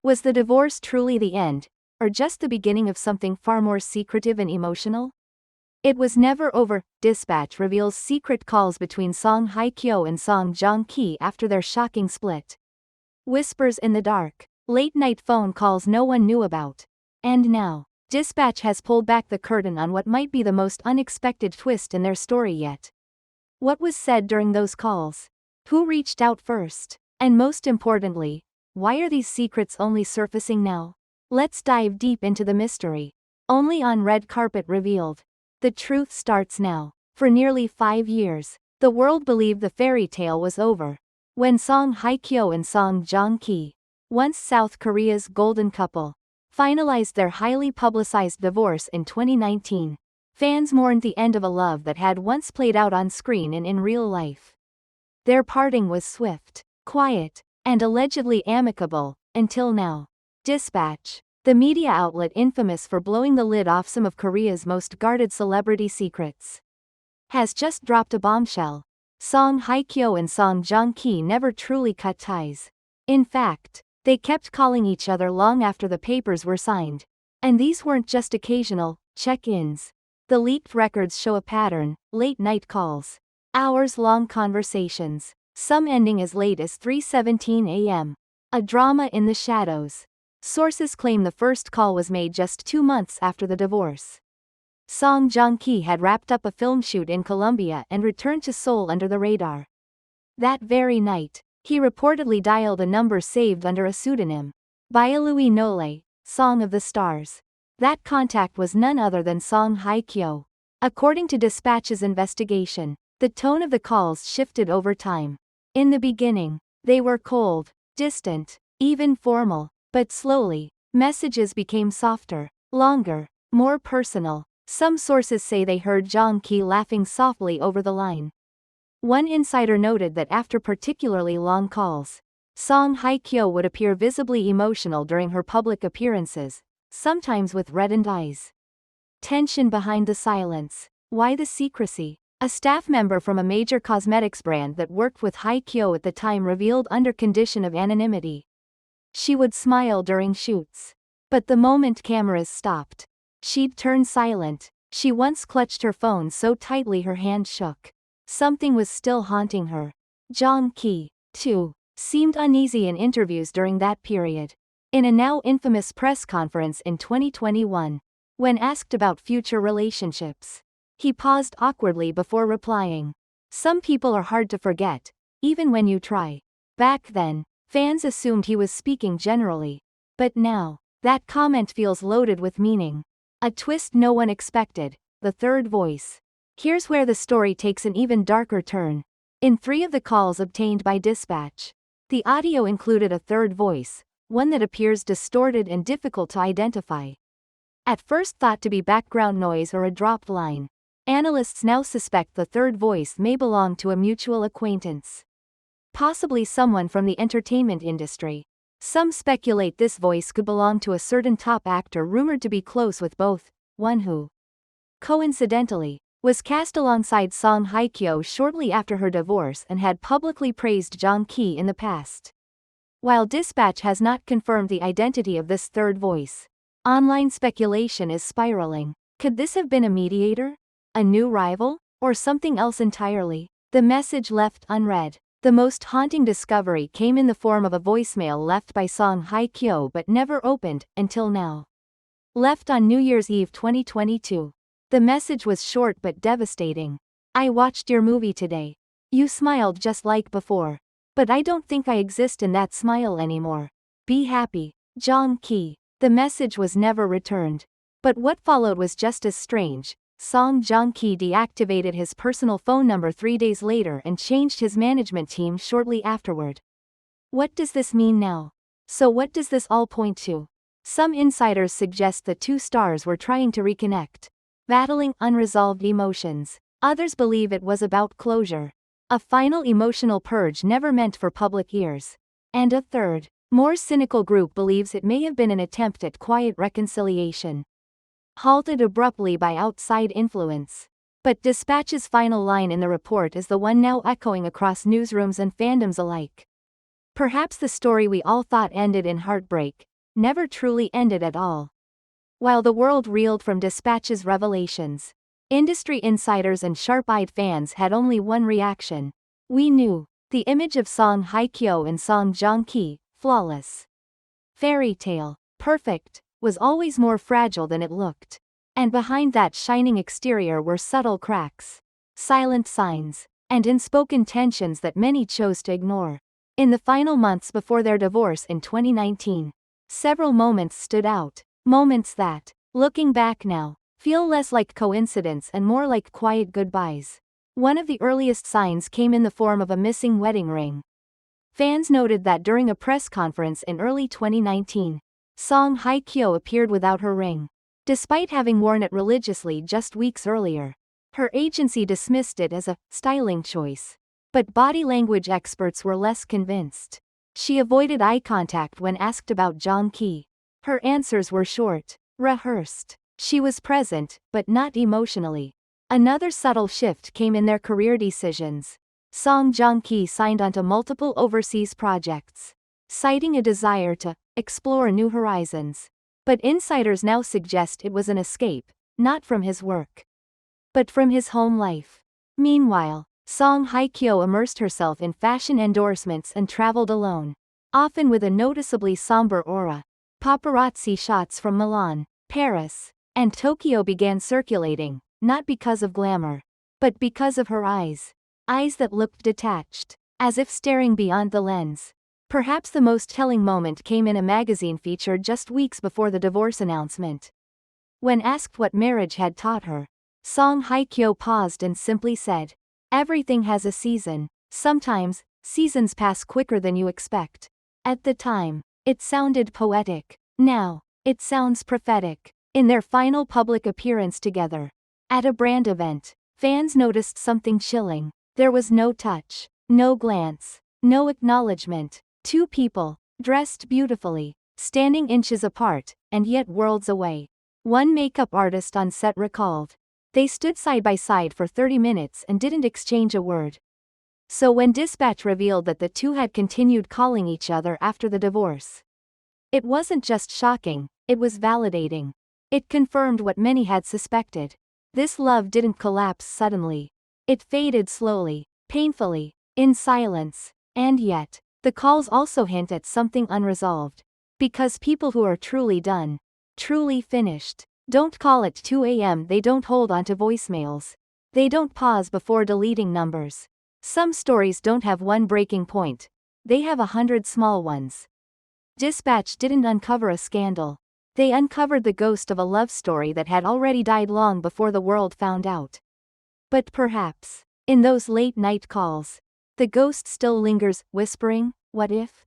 Was the divorce truly the end, or just the beginning of something far more secretive and emotional? It was never over. Dispatch reveals secret calls between Song Hye-kyo and Song Joong-ki after their shocking split. Whispers in the dark, late-night phone calls no one knew about. And now, Dispatch has pulled back the curtain on what might be the most unexpected twist in their story yet. What was said during those calls? Who reached out first? And most importantly, why are these secrets only surfacing now? Let's dive deep into the mystery. Only on Red Carpet Revealed. The truth starts now. For nearly 5 years, the world believed the fairy tale was over. When Song Hye-kyo and Song Joong-ki, once South Korea's golden couple, finalized their highly publicized divorce in 2019, fans mourned the end of a love that had once played out on screen and in real life. Their parting was swift, quiet, and allegedly amicable, until now. Dispatch, the media outlet infamous for blowing the lid off some of Korea's most guarded celebrity secrets, has just dropped a bombshell. Song Hye-kyo and Song Joong-ki never truly cut ties. In fact, they kept calling each other long after the papers were signed. And these weren't just occasional check-ins. The leaked records show a pattern: late-night calls, hours-long conversations, some ending as late as 3:17 a.m. A drama in the shadows. Sources claim the first call was made just 2 months after the divorce. Song Joong-ki had wrapped up a film shoot in Colombia and returned to Seoul under the radar. That very night, he reportedly dialed a number saved under a pseudonym, Louis Nole, Song of the Stars. That contact was none other than Song Hye-kyo. According to Dispatch's investigation, the tone of the calls shifted over time. In the beginning, they were cold, distant, even formal, but slowly, messages became softer, longer, more personal. Some sources say they heard Joong-ki laughing softly over the line. One insider noted that after particularly long calls, Song Hye-kyo would appear visibly emotional during her public appearances, sometimes with reddened eyes. Tension behind the silence. Why the secrecy? A staff member from a major cosmetics brand that worked with Hye-kyo at the time revealed under condition of anonymity. She would smile during shoots. But the moment cameras stopped, she'd turn silent. She once clutched her phone so tightly her hand shook. Something was still haunting her. Joong-ki, too, seemed uneasy in interviews during that period. In a now infamous press conference in 2021, when asked about future relationships, he paused awkwardly before replying. Some people are hard to forget, even when you try. Back then, fans assumed he was speaking generally. But now, that comment feels loaded with meaning. A twist no one expected: the third voice. Here's where the story takes an even darker turn. In 3 of the calls obtained by Dispatch, the audio included a third voice, one that appears distorted and difficult to identify. At first thought to be background noise or a dropped line, analysts now suspect the third voice may belong to a mutual acquaintance. Possibly someone from the entertainment industry. Some speculate this voice could belong to a certain top actor rumored to be close with both, one who, coincidentally, was cast alongside Song Hye-kyo shortly after her divorce and had publicly praised Joong-ki in the past. While Dispatch has not confirmed the identity of this third voice, online speculation is spiraling. Could this have been a mediator? A new rival? Or something else entirely? The message left unread. The most haunting discovery came in the form of a voicemail left by Song Hye-kyo but never opened, until now. Left on New Year's Eve 2022. The message was short but devastating. "I watched your movie today. You smiled just like before. But I don't think I exist in that smile anymore. Be happy, Joong-ki." The message was never returned. But what followed was just as strange. Song Joong-ki deactivated his personal phone number 3 days later and changed his management team shortly afterward. What does this mean now? So what does this all point to? Some insiders suggest the two stars were trying to reconnect, battling unresolved emotions. Others believe it was about closure, a final emotional purge never meant for public ears. And a third, more cynical group believes it may have been an attempt at quiet reconciliation, halted abruptly by outside influence. But Dispatch's final line in the report is the one now echoing across newsrooms and fandoms alike. Perhaps the story we all thought ended in heartbreak never truly ended at all. While the world reeled from Dispatch's revelations, industry insiders and sharp-eyed fans had only one reaction. We knew. The image of Song Hye-kyo and Song Joong-ki, flawless, fairy tale, perfect, was always more fragile than it looked. And behind that shining exterior were subtle cracks, silent signs, and unspoken tensions that many chose to ignore. In the final months before their divorce in 2019, several moments stood out, moments that, looking back now, feel less like coincidence and more like quiet goodbyes. One of the earliest signs came in the form of a missing wedding ring. Fans noted that during a press conference in early 2019, Song Hye-kyo appeared without her ring, despite having worn it religiously just weeks earlier. Her agency dismissed it as a styling choice, but body language experts were less convinced. She avoided eye contact when asked about Joong-ki. Her answers were short, rehearsed. She was present, but not emotionally. Another subtle shift came in their career decisions. Song Joong-ki signed onto multiple overseas projects, citing a desire to explore new horizons. But insiders now suggest it was an escape, not from his work, but from his home life. Meanwhile, Song Hye-kyo immersed herself in fashion endorsements and traveled alone, often with a noticeably somber aura. Paparazzi shots from Milan, Paris, and Tokyo began circulating, not because of glamour, but because of her eyes. Eyes that looked detached, as if staring beyond the lens. Perhaps the most telling moment came in a magazine feature just weeks before the divorce announcement. When asked what marriage had taught her, Song Hye-kyo paused and simply said, "Everything has a season. Sometimes, seasons pass quicker than you expect." At the time, it sounded poetic. Now, it sounds prophetic. In their final public appearance together, at a brand event, fans noticed something chilling. There was no touch, no glance, no acknowledgement. Two people, dressed beautifully, standing inches apart, and yet worlds away. One makeup artist on set recalled, "They stood side by side for 30 minutes and didn't exchange a word." So when Dispatch revealed that the two had continued calling each other after the divorce, it wasn't just shocking, it was validating. It confirmed what many had suspected. This love didn't collapse suddenly. It faded slowly, painfully, in silence. And yet, the calls also hint at something unresolved. Because people who are truly done, truly finished, don't call at 2 a.m. They don't hold onto voicemails. They don't pause before deleting numbers. Some stories don't have one breaking point. They have 100 small ones. Dispatch didn't uncover a scandal. They uncovered the ghost of a love story that had already died long before the world found out. But perhaps, in those late-night calls, the ghost still lingers, whispering, "What if?"